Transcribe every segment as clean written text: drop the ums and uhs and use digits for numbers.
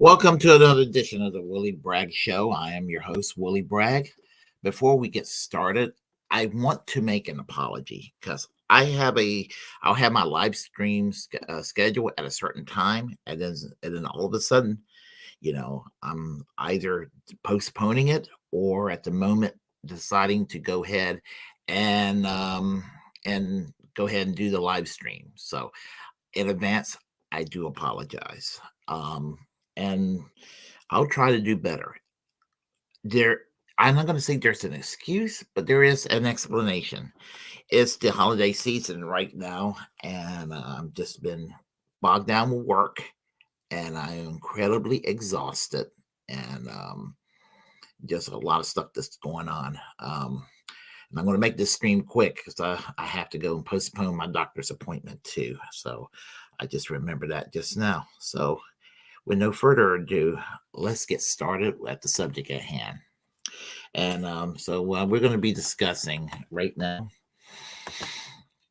Welcome to another edition of the Willie Bragg Show. I am your host, Willie Bragg. Before we get started, I want to make an apology because I'll have my live stream schedule at a certain time, and then all of a sudden, I'm either postponing it or at the moment deciding to go ahead and um, and go ahead and do the live stream. So in advance, I do apologize. And I'll try to do better. There, I'm not going to say there's an excuse, but there is an explanation. It's the holiday season right now, and I've just been bogged down with work, and I am incredibly exhausted, and just a lot of stuff that's going on. And I'm going to make this stream quick because I have to go and postpone my doctor's appointment too. So I just remember that just now. So with no further ado, let's get started at the subject at hand. And so we're going to be discussing right now,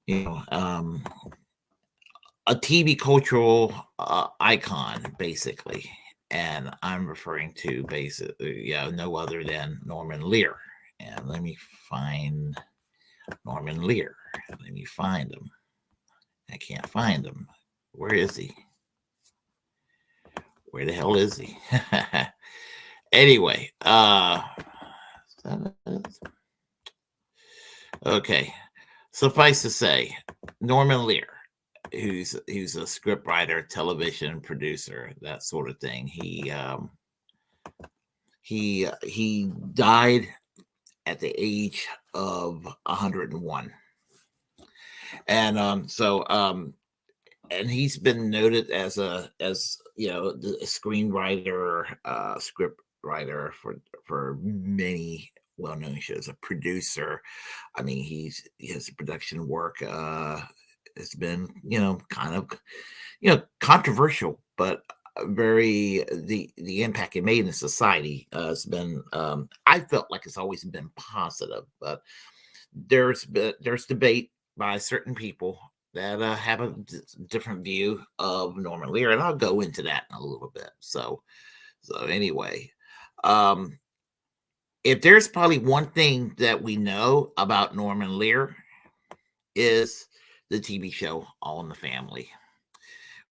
you know, um, a TV cultural icon, basically. And I'm referring to basically, no other than Norman Lear. And let me find Norman Lear. Let me find him. I can't find him. Where is he? Where the hell is he? Anyway, okay. Suffice to say, Norman Lear, who's a scriptwriter, television producer, that sort of thing. He died at the age of 101, and he's been noted as the screenwriter, script writer for many well-known shows, a producer. I mean, his production work has been kind of controversial, but very the impact it made in society has been, I felt like it's always been positive, but there's debate by certain people that have a different view of Norman Lear, and I'll go into that in a little bit. So anyway, if there's probably one thing that we know about Norman Lear is the TV show All in the Family.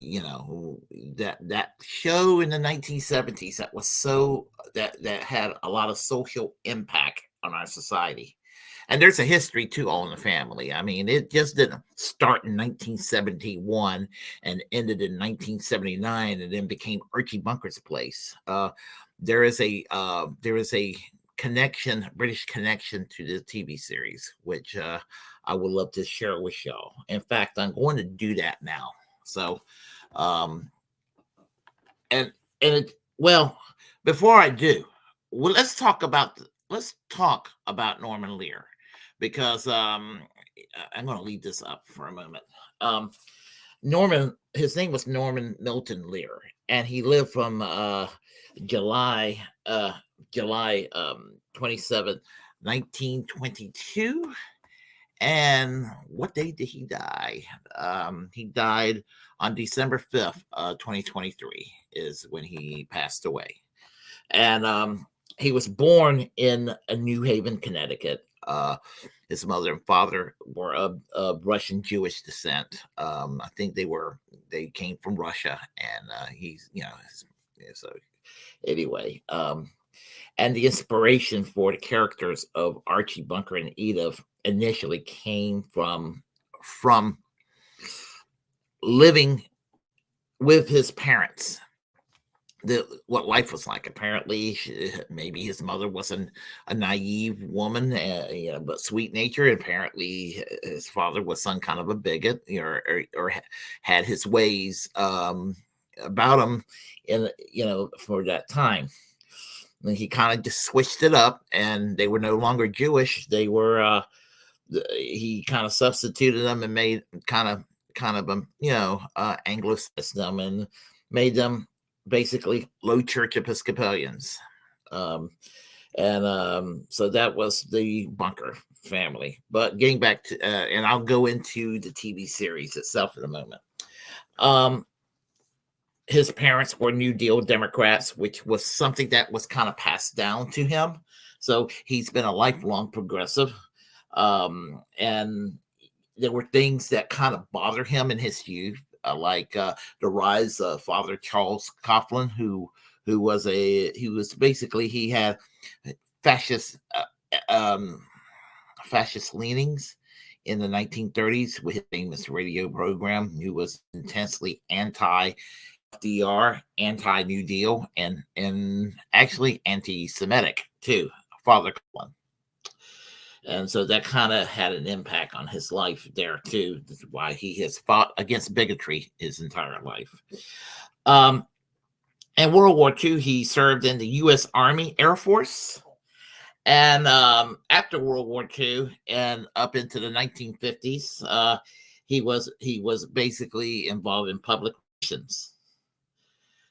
That show in the 1970s that had a lot of social impact on our society. And there's a history to All in the Family. I mean, it just didn't start in 1971 and ended in 1979 and then became Archie Bunker's Place. There is a British connection to the TV series, which I would love to share with y'all. In fact, I'm going to do that now. So, before I do, let's talk about Norman Lear, because I'm going to leave this up for a moment. His name was Norman Milton Lear, and he lived from July 27th, 1922. And what day did he die? He died on December 5th, 2023 is when he passed away. And he was born in New Haven, Connecticut. His mother and father were of Russian Jewish descent. I think they came from Russia, and so anyway. And the inspiration for the characters of Archie Bunker and Edith initially came from living with his parents, what life was like. Apparently, maybe his mother wasn't a naive woman, but sweet natured. Apparently, his father was some kind of a bigot, or had his ways about him, for that time. And he kind of just switched it up, and they were no longer Jewish. They were. He kind of substituted them and made kind of Anglo-system, and made them basically low church Episcopalians. So that was the Bunker family. But getting back to, and I'll go into the TV series itself in a moment. his parents were New Deal Democrats, which was something that was kind of passed down to him. So he's been a lifelong progressive. And there were things that kind of bothered him in his youth, like the rise of Father Charles Coughlin, who was basically, he had fascist fascist leanings in the 1930s with his famous radio program. Who was intensely anti-FDR, anti-New Deal, and actually anti-Semitic too, Father Coughlin. And so that kind of had an impact on his life there too. This is why he has fought against bigotry his entire life. In World War II, he served in the U.S. Army Air Force. And after World War II and up into the 1950s, he was basically involved in public relations.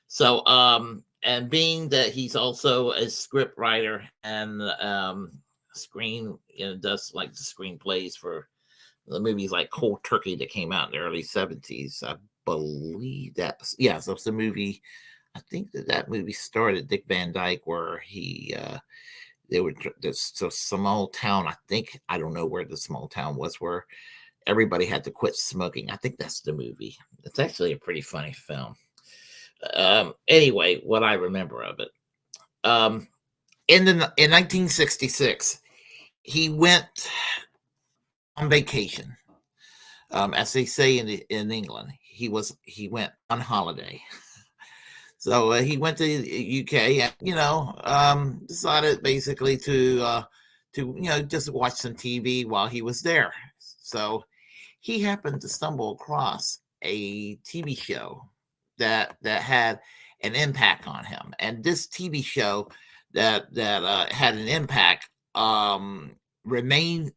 So, and being that he's also a script writer and does like the screenplays for the movies like Cold Turkey that came out in the early 70s. I believe that's, yeah, so it's the movie. I think that movie started Dick Van Dyke, where they were this small town. I don't know where the small town was, where everybody had to quit smoking. I think that's the movie. It's actually a pretty funny film. Anyway, what I remember of it, in 1966, he went on vacation. As they say in England, he went on holiday. So he went to the UK and decided basically to just watch some TV while he was there. So he happened to stumble across a TV show that had an impact on him, and this TV show that had an impact remained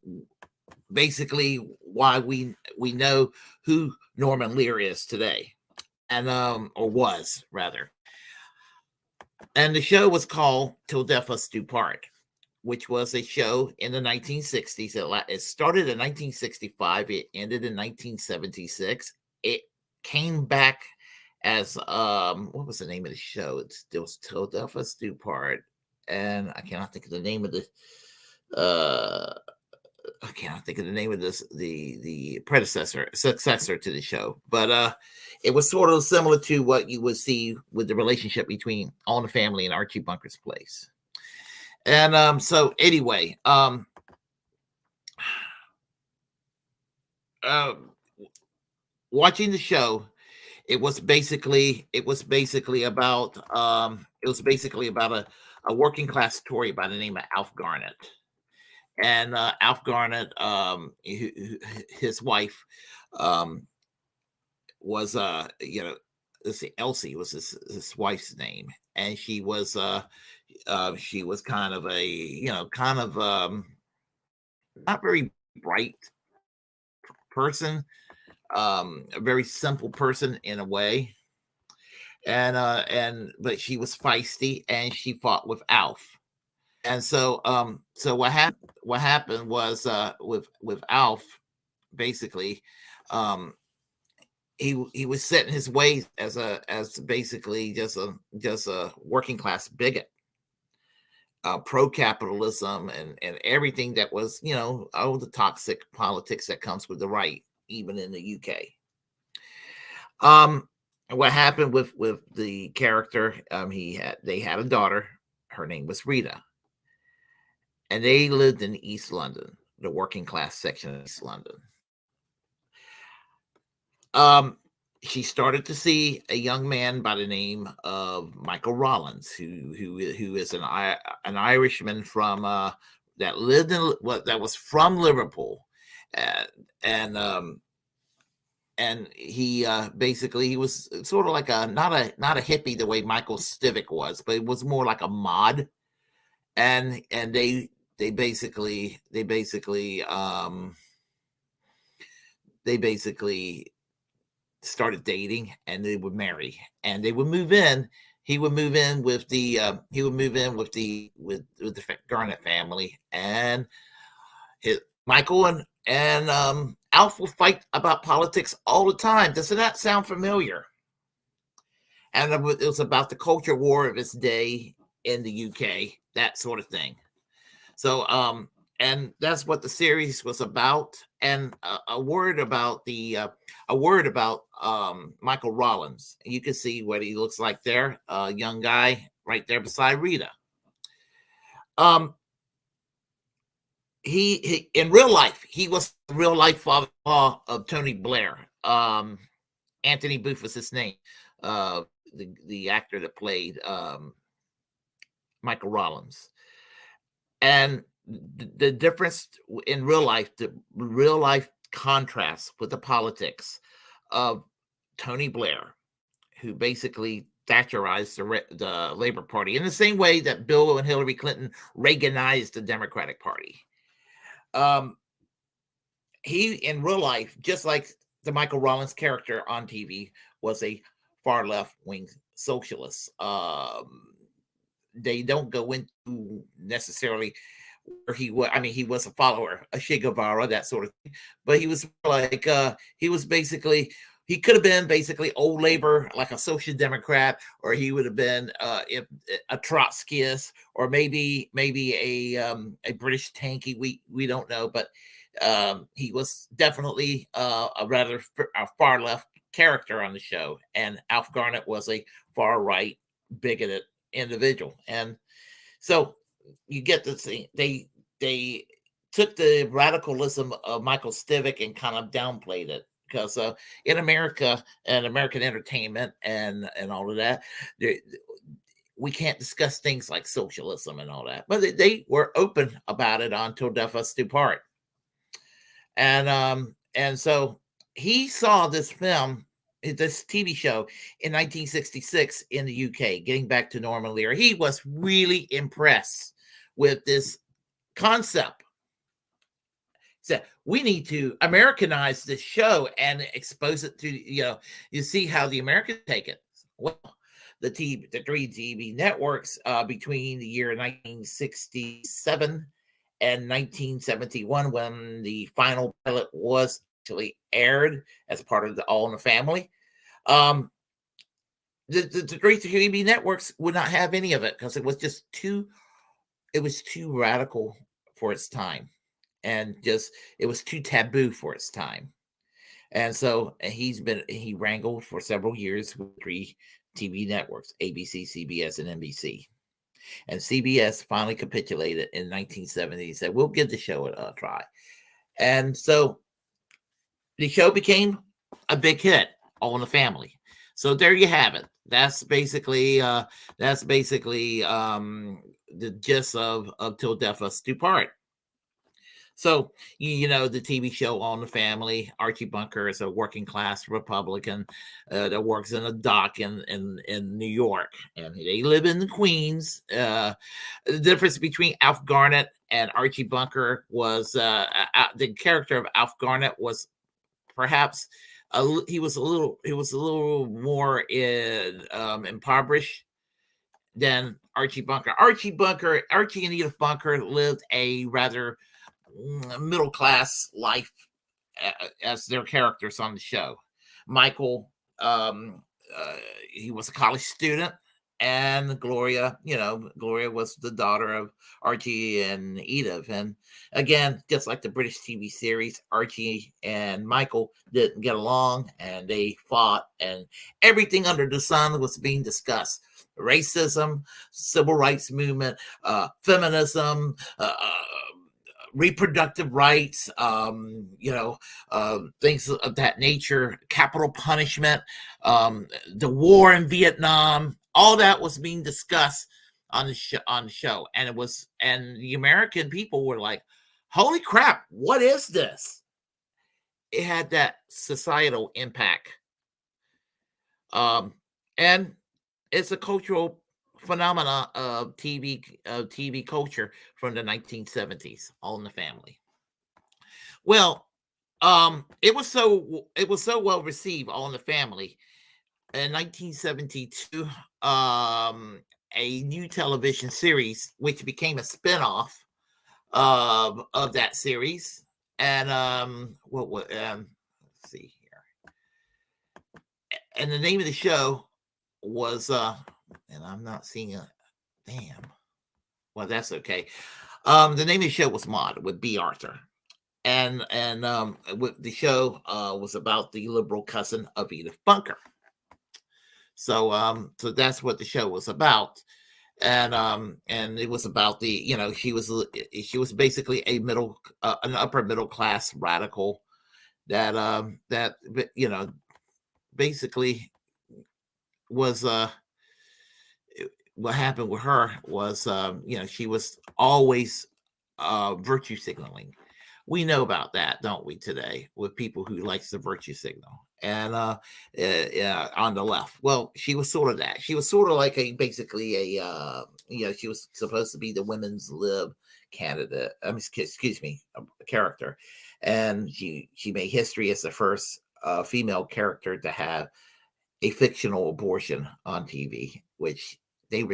basically why we know who Norman Lear is today, and or was rather. And the show was called Till Death Us Do Part, which was a show in the 1960s. It started in 1965. It ended in 1976. It came back as what was the name of the show? It was Till Death Us Do Part, and I cannot think of the name of the I cannot think of the name of the successor to the show, but it was sort of similar to what you would see with the relationship between All in the Family and Archie Bunker's Place. And so anyway, watching the show, it was basically about a working class Tory by the name of Alf Garnett. And Alf Garnett, his wife, was let's see, Elsie was his wife's name, and she was kind of not very bright person, a very simple person in a way, but she was feisty, and she fought with Alf. And so what happened was with Alf, basically, he was set in his ways as basically just a working class bigot, pro capitalism and everything that was, all the toxic politics that comes with the right, even in the UK. What happened with the character? They had a daughter. Her name was Rita. And they lived in East London, the working class section of East London. She started to see a young man by the name of Michael Rollins, who is an Irishman from that lived in that was from Liverpool, and he basically, he was sort of like not a hippie the way Michael Stivic was, but it was more like a mod, and they basically started dating, and they would marry, and they would move in. He would move in with the Garnett family, and Michael and Alf will fight about politics all the time. Doesn't that sound familiar? and it was about the culture war of its day in the UK, that sort of thing. So, and that's what the series was about. And a word about Michael Rollins. You can see what he looks like there, a young guy right there beside Rita. Um, he in real life, he was the real life father-in-law of Tony Blair. Anthony Booth was his name. The actor that played Michael Rollins. And the difference in real life, the real life contrast with the politics of Tony Blair, who basically Thatcherized the Labor Party in the same way that Bill and Hillary Clinton Reaganized the Democratic Party. He, in real life, just like the Michael Rollins character on TV, was a far left wing socialist. They don't go into necessarily where he was. I mean, he was a follower of Che Guevara, that sort of thing, but he was like he was basically, he could have been basically old labor, like a social democrat, or he would have been a Trotskyist, or maybe a British tanky. We don't know, but he was definitely a far left character on the show, and Alf Garnett was a far right bigoted individual. And so you get to see they took the radicalism of Michael Stivic and kind of downplayed it, because in America and American entertainment and all of that, we can't discuss things like socialism and all that, but they were open about it on Till Death Us Do Part. And so he saw this film, this TV show in 1966 in the UK. Getting back to Norman Lear, he was really impressed with this concept. Said, we need to Americanize this show and expose it to, you see how the Americans take it. Well, the three TV networks between the year 1967 and 1971, when the final pilot was actually aired as part of the All in the Family, the three TV networks would not have any of it, because it was just too radical for its time, and just it was too taboo for its time. And so he wrangled for several years with three TV networks: ABC, CBS, and NBC. And CBS finally capitulated in 1970. He said, we'll give the show a try. And so the show became a big hit, All in the Family. So there you have it. That's basically the gist of Till Death Us Do Part. So, the TV show All in the Family, Archie Bunker is a working class Republican that works in a dock in New York, and they live in the Queens. The difference between Alf Garnett and Archie Bunker was the character of Alf Garnett was perhaps he was a little more impoverished than Archie Bunker. Archie and Edith Bunker lived a rather middle class life as their characters on the show. Michael, he was a college student, and Gloria was the daughter of Archie and Edith. And again, just like the British TV series, Archie and Michael didn't get along, and they fought, and everything under the sun was being discussed: racism, civil rights movement, feminism, reproductive rights, things of that nature, capital punishment, the war in Vietnam. All that was being discussed on the show, and the American people were like, "Holy crap! What is this?" It had that societal impact, and it's a cultural phenomena of TV culture from the 1970s, All in the Family. Well, it was so well received, All in the Family. In 1972, a new television series, which became a spinoff of that series, and let's see here, and the name of the show was and I'm not seeing a damn. Well, that's okay. The name of the show was Maud with B. Arthur. And with the show was about the liberal cousin of Edith Bunker. So that's what the show was about. And it was about the, she was basically a an upper middle class radical that basically was what happened with her was she was always virtue signaling. We know about that, don't we, today, with people who likes the virtue signal and on the left. Well, she was sort of that. She was sort of like basically she was supposed to be the women's lib candidate. I mean, excuse me, a character, and she made history as the first female character to have a fictional abortion on TV, which she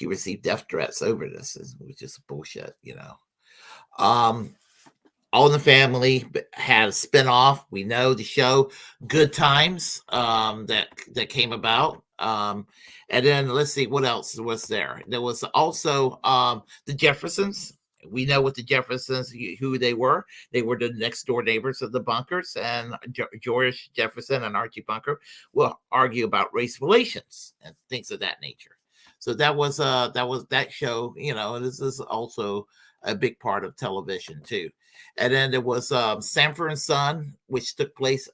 received death threats over this, which is bullshit. Um, All in the Family had a spinoff. We know the show Good Times that came about. And then let's see what else was there. There was also the Jeffersons. We know what the Jeffersons, who they were. They were the next door neighbors of the Bunkers, and George Jefferson and Archie Bunker will argue about race relations and things of that nature. So that was that show. This is also a big part of television too. And then there was Sanford and Son, which took place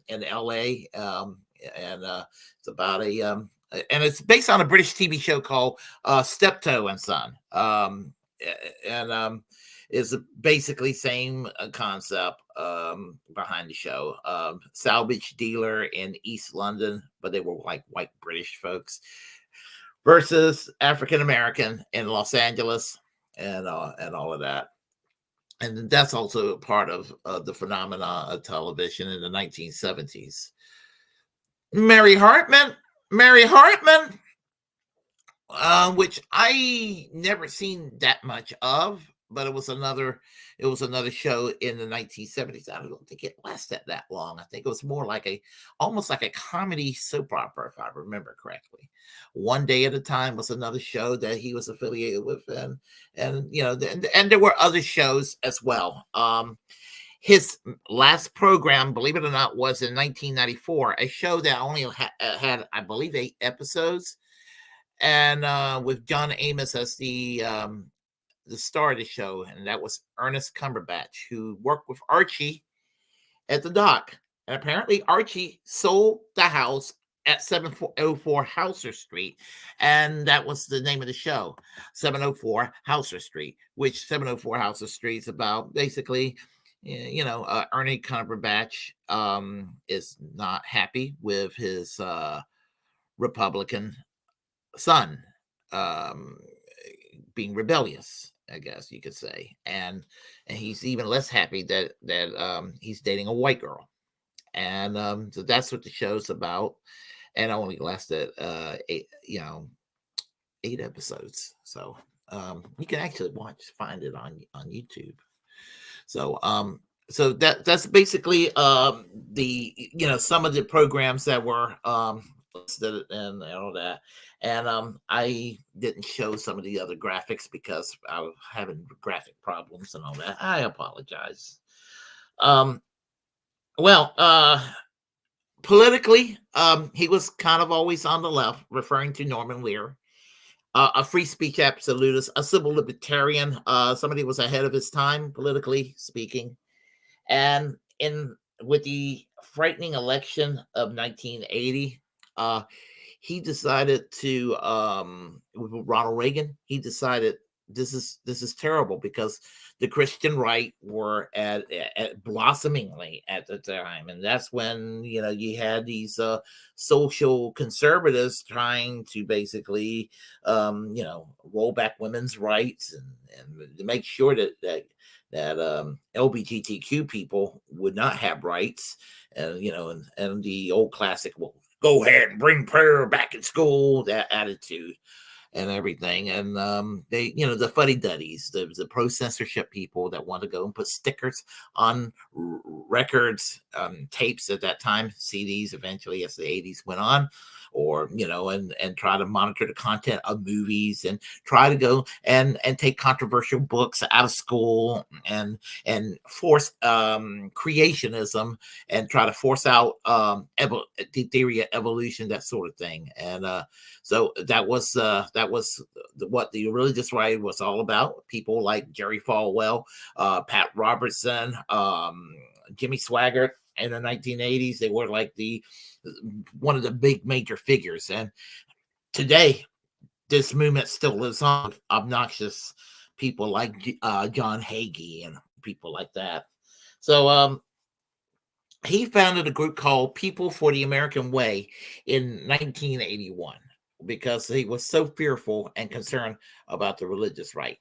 in L.A. And it's about and it's based on a British TV show called Steptoe and Son. And is basically same concept behind the show. Salvage dealer in East London, but they were like white British folks versus African American in Los Angeles, and all of that. And that's also a part of the phenomena of television in the 1970s. Mary Hartman, which I never seen that much of, but it was another show in the 1970s. I don't think it lasted that long. I think it was more like almost like a comedy soap opera, if I remember correctly. One Day at a Time was another show that he was affiliated with, and there were other shows as well. His last program, believe it or not, was in 1994, a show that only had, I believe, 8 episodes, and with John Amos as the star of the show, and that was Ernest Cumberbatch, who worked with Archie at the dock. And apparently Archie sold the house at 704 Hauser Street, and that was the name of the show, 704 Hauser Street, which 704 Hauser Street is about basically, Ernie Cumberbatch is not happy with his Republican son being rebellious, I guess you could say, and he's even less happy that he's dating a white girl, and so that's what the show's about, and only lasted 8 episodes, so you can actually find it on YouTube. So that's basically the some of the programs that were listed and all that. And I didn't show some of the other graphics because I was having graphic problems and all that. I apologize. Politically, he was kind of always on the left, referring to Norman Lear, a free speech absolutist, a civil libertarian, somebody who was ahead of his time, politically speaking. And with the frightening election of 1980, he decided to, with Ronald Reagan, he decided this is terrible because the Christian right were at blossomingly at the time, and that's when you had these social conservatives trying to basically roll back women's rights and to make sure that LGBTQ people would not have rights, and the old classic, well, go ahead and bring prayer back in school, that attitude. and everything. And they, the fuddy duddies, the pro censorship people that want to go and put stickers on records, tapes at that time, CDs eventually as the 80s went on, or and try to monitor the content of movies, and try to go and take controversial books out of school, and force creationism, and try to force out the theory of evolution, that sort of thing. And so that was what the religious right was all about. People like Jerry Falwell, Pat Robertson, Jimmy Swaggart in the 1980s. They were like one of the big major figures. And today, this movement still lives on. Obnoxious people like John Hagee and people like that. So he founded a group called People for the American Way in 1981 because he was so fearful and concerned about the religious right.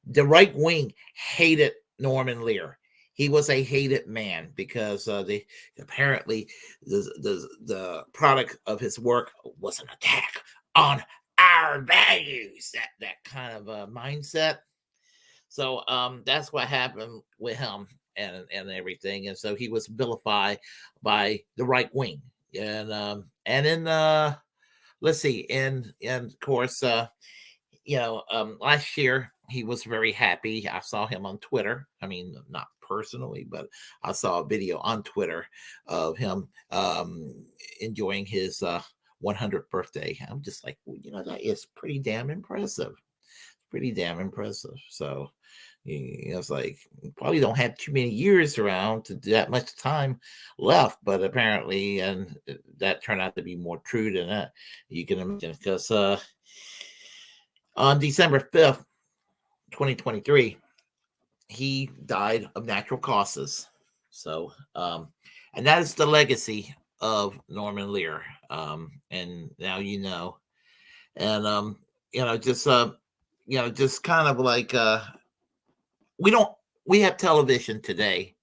The right wing hated Norman Lear. He was a hated man because apparently the product of his work was an attack on our values. That kind of mindset. So that's what happened with him and everything. And so he was vilified by the right wing. And in let's see, and of course last year he was very happy. I saw him on Twitter. I mean, not personally, but I saw a video on Twitter of him enjoying his 100th birthday. I'm just like, well, that is pretty damn impressive. Pretty damn impressive. So it's like, probably don't have too many years around to that much time left, but apparently, and that turned out to be more true than that, you can imagine, because on December 5th, 2023, he died of natural causes. So and that is the legacy of Norman Lear. And now and just kind of like we have television today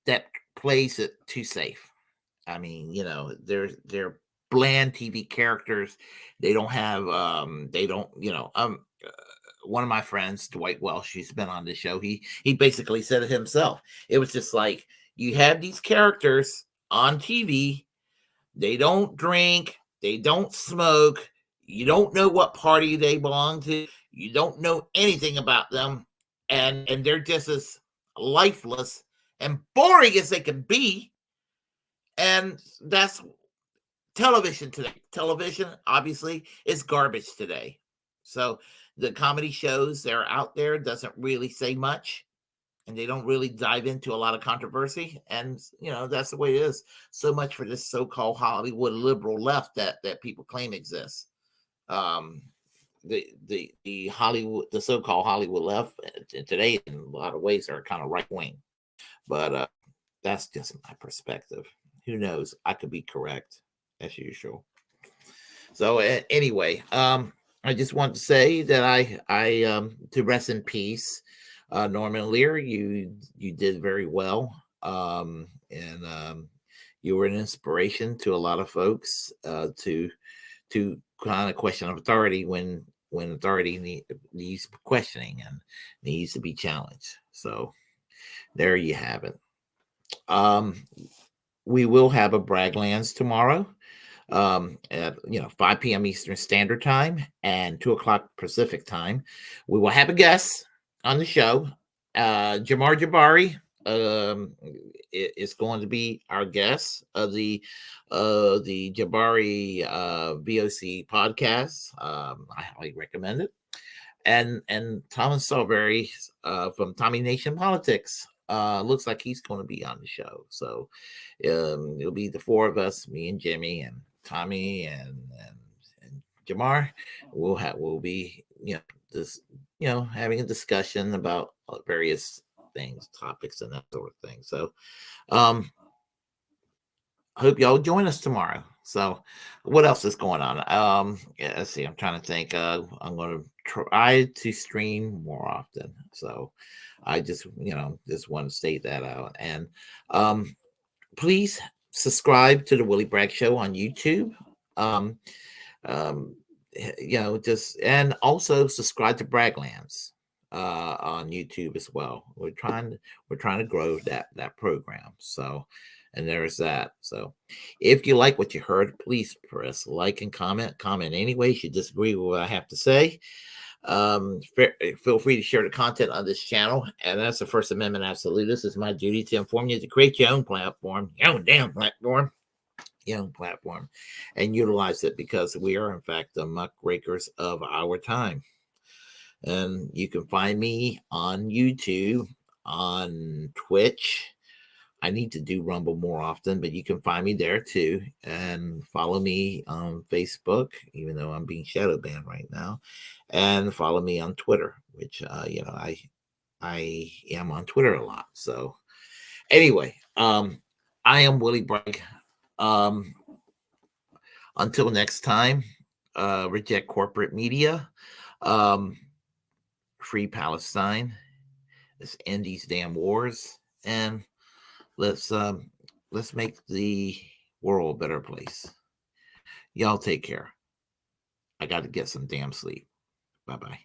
that plays it too safe. I mean, they're bland TV characters. They don't have one of my friends, Dwight Welsh, he's been on the show. He basically said it himself. It was just like, you have these characters on TV. They don't drink, they don't smoke. You don't know what party they belong to. You don't know anything about them, and they're just as lifeless and boring as they can be. And that's television today. Television, obviously, is garbage today. So the comedy shows that are out there doesn't really say much, and they don't really dive into a lot of controversy. And that's the way it is. So much for this so-called Hollywood liberal left that people claim exists. The Hollywood, the so-called Hollywood left today, in a lot of ways, are kind of right wing. But that's just my perspective. Who knows? I could be correct, as usual. So anyway, I just want to say that I to rest in peace, Norman Lear. You did very well, and you were an inspiration to a lot of folks to kind of question authority when authority needs questioning and needs to be challenged. So there you have it. We will have a Braglands tomorrow at 5 p.m. Eastern Standard Time and 2 o'clock Pacific Time. We will have a guest on the show. Jamar Jabari is going to be our guest of the Jabari VOC podcast. I highly recommend it. And Thomas Salisbury from Tommy Nation Politics looks like he's going to be on the show. So it'll be the four of us, me and Jimmy and Tommy and Jamar. We'll be having a discussion about various things, topics, and that sort of thing. So I hope y'all join us tomorrow. So what else is going on? Let's see, I'm trying to think. I'm going to try to stream more often. So I just want to state that out. And please subscribe to the Willie Bragg Show on YouTube. just and also subscribe to Braglands on YouTube as well. We're trying to grow that program. So, and there's that. So, if you like what you heard, please press like and comment any ways you disagree with what I have to say. Feel free to share the content on this channel, and that's the First Amendment absolutist. It's my duty to inform you to create your own platform, your own damn platform, and utilize it, because we are in fact the muckrakers of our time. And you can find me on YouTube, on Twitch. I need to do Rumble more often, but you can find me there too. And follow me on Facebook, even though I'm being shadow banned right now. And follow me on Twitter, which I am on Twitter a lot. So anyway, I am Willie Bragg. Until next time, reject corporate media. Free Palestine. Let's end these damn wars, and let's make the world a better place. Y'all take care. I got to get some damn sleep. Bye bye.